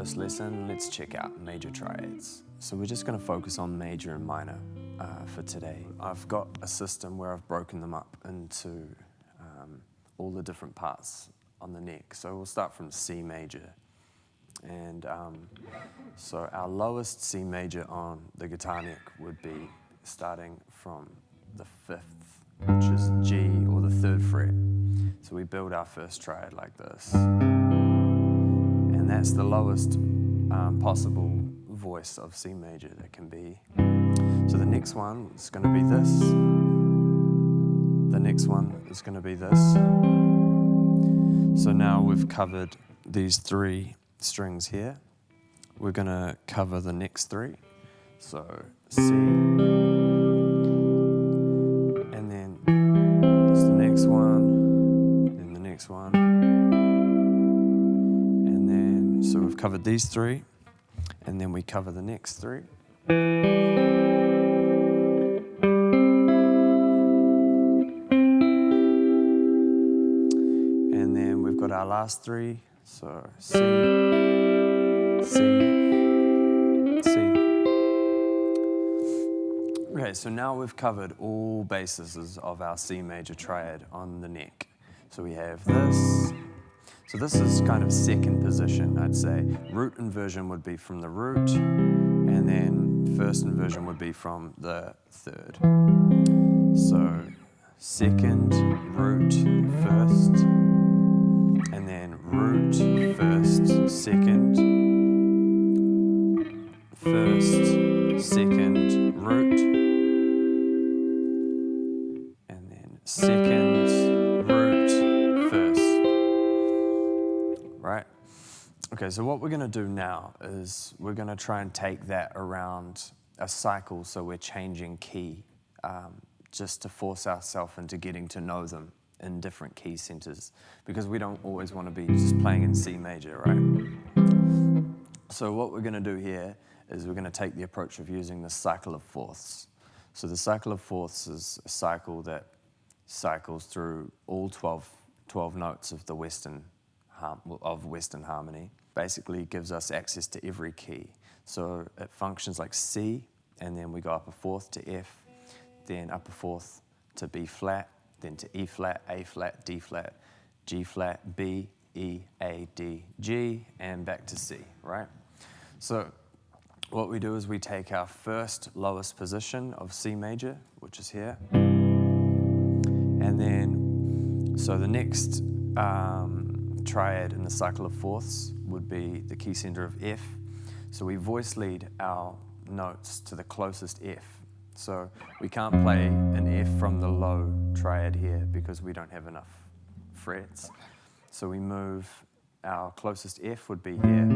first lesson, let's check out major triads. So we're just going to focus on major and minor for today. I've got a system where I've broken them up into all the different parts on the neck. So we'll start from C major. And so our lowest C major on the guitar neck would be starting from the 5th, which is G, or the 3rd fret. So we build our first triad like this. And that's the lowest possible voice of C major that can be. So the next one is going to be this. The next one is going to be this. So now we've covered these 3 strings here. We're going to cover the next 3. So C, and then it's the next one, then the next one, and then, so we've covered these 3, and then we cover the next 3. And then we've got our last 3, so C, C, C. Okay, so now we've covered all bases of our C major triad on the neck. So we have this. So this is kind of second position, I'd say. Root inversion would be from the root, and then first inversion would be from the 3rd. So second, root, first, and then root, first, second, first, second, root, and then second, root, first. Right? Okay, so what we're going to do now is we're going to try and take that around a cycle, so we're changing key just to force ourselves into getting to know them in different key centers, because we don't always want to be just playing in C major, right? So what we're going to do here is we're going to take the approach of using the cycle of fourths. So the cycle of fourths is a cycle that cycles through all 12 notes of the Western harmony. Basically gives us access to every key. So it functions like C, and then we go up a fourth to F, then up a fourth to B flat, then to E flat, A flat, D flat, G flat, B, E, A, D, G, and back to C, right? So what we do is we take our first lowest position of C major, which is here, and then, so the next triad in the cycle of fourths would be the key center of F. So we voice lead our notes to the closest F. So we can't play an F from the low triad here because we don't have enough frets. So we move, our closest F would be here.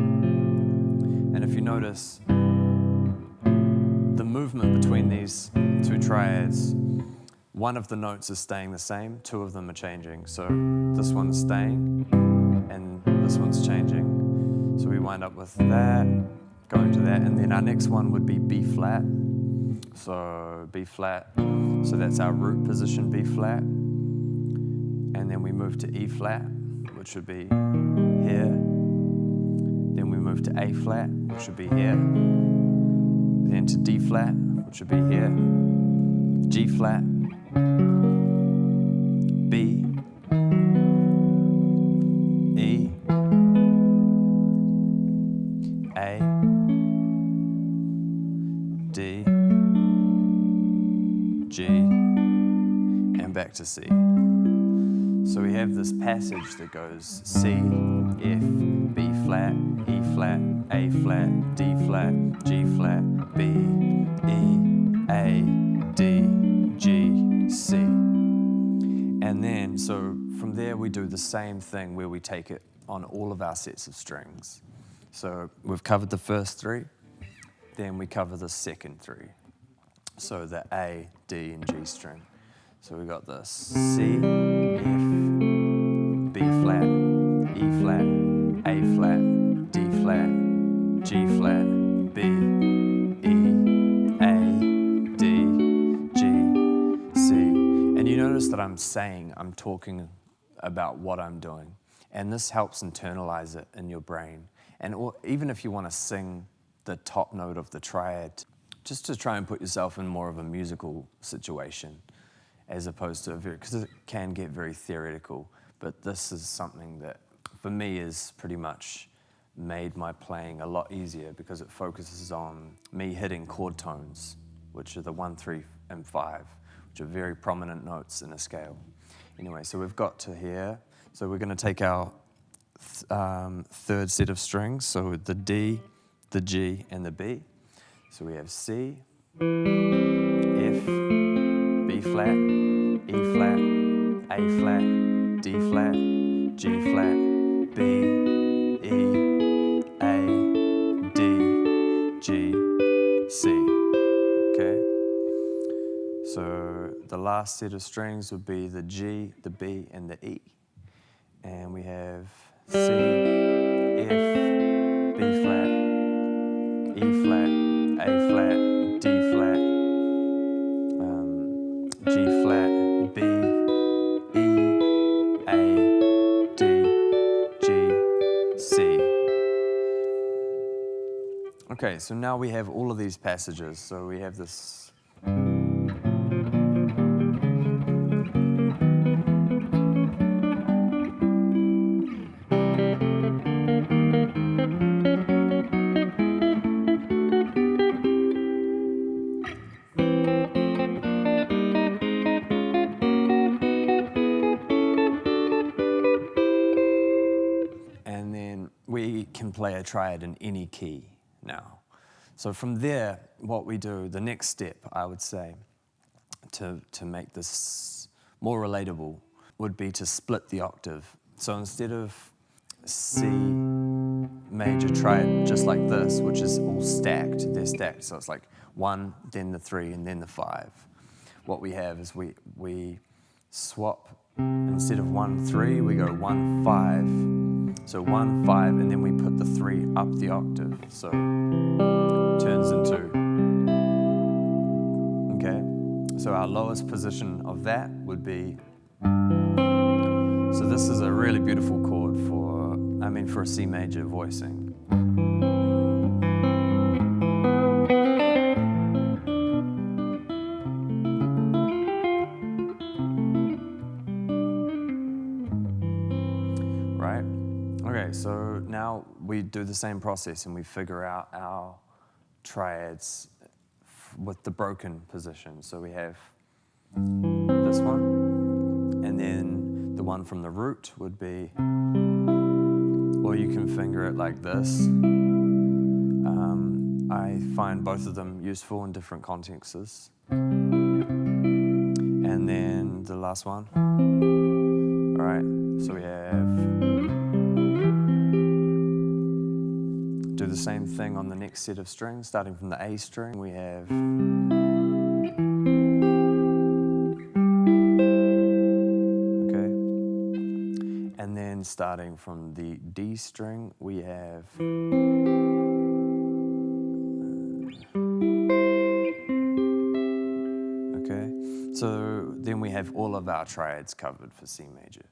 And if you notice, the movement between these 2 triads, one of the notes is staying the same, 2 of them are changing. So this one's staying, and this one's changing. So we wind up with that, going to that, and then our next one would be B flat. So B flat, so that's our root position, B flat. And then we move to E flat, which would be here. Then we move to A flat, which would be here. Then to D flat, which would be here. G flat, B, E, A, D, G, and back to C. So we have this passage that goes C, F, B flat, E flat, A flat, D flat, G flat, B, E, A, D, G, C. And then, so from there we do the same thing where we take it on all of our sets of strings. So we've covered the first 3, then we cover the second 3. So the A, D, and G string. So we got this C, F, B flat, E flat, A flat, D flat, G flat, B, E, A, D, G, C. And you notice that I'm talking about what I'm doing. And this helps internalize it in your brain. And even if you want to sing the top note of the triad, just to try and put yourself in more of a musical situation, as opposed to because it can get very theoretical. But this is something that, for me, is pretty much made my playing a lot easier because it focuses on me hitting chord tones, which are the 1, 3, and 5, which are very prominent notes in a scale. Anyway, so we've got to here. So we're going to take our third set of strings, so the D, the G, and the B. So we have C, F, B flat, E flat, A flat, D flat, G flat, B, E, A, D, G, C. Okay? So the last set of strings would be the G, the B, and the E. And we have C, F, B flat, E flat, A flat, D flat, G flat, B, E, A, D, G, C. Okay, so now we have all of these passages. So we have this. We can play a triad in any key now. So from there, what we do, the next step, I would say, to make this more relatable, would be to split the octave. So instead of C major triad, just like this, which is all stacked, they're stacked, so it's like 1, then the 3, and then the 5. What we have is we swap, instead of 1, 3, we go 1, 5, so 1, 5, and then we put the 3 up the octave. So it turns into, okay? So our lowest position of that would be, so this is a really beautiful chord for a C major voicing. Right? Okay, so now we do the same process and we figure out our triads with the broken position. So we have this one, and then the one from the root would be, or you can finger it like this. I find both of them useful in different contexts. And then the last one. All right, so we have, do the same thing on the next set of strings, starting from the A string. We have, okay, and then starting from the D string, we have, okay, so then we have all of our triads covered for C major.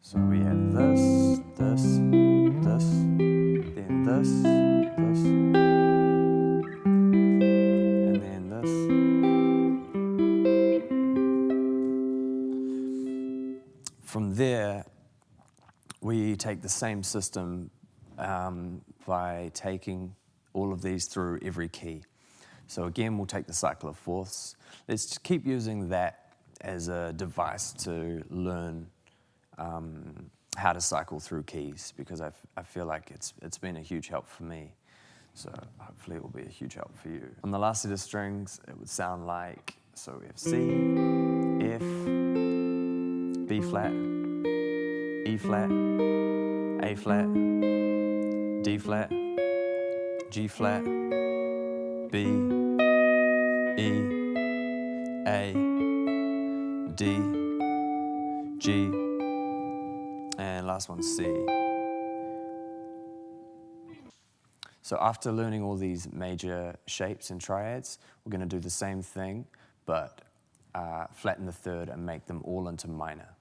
So we have this, this, this, then this, this, and then this. From there, we take the same system by taking all of these through every key. So again, we'll take the cycle of fourths. Let's just keep using that as a device to learn how to cycle through keys, because I feel like it's been a huge help for me. So hopefully it will be a huge help for you. On the last set of strings, it would sound like, so we have C, F, B flat, E flat, A flat, D flat, G flat, B, E, A, D, G, and last one, C. So after learning all these major shapes and triads, we're going to do the same thing, but flatten the third and make them all into minor.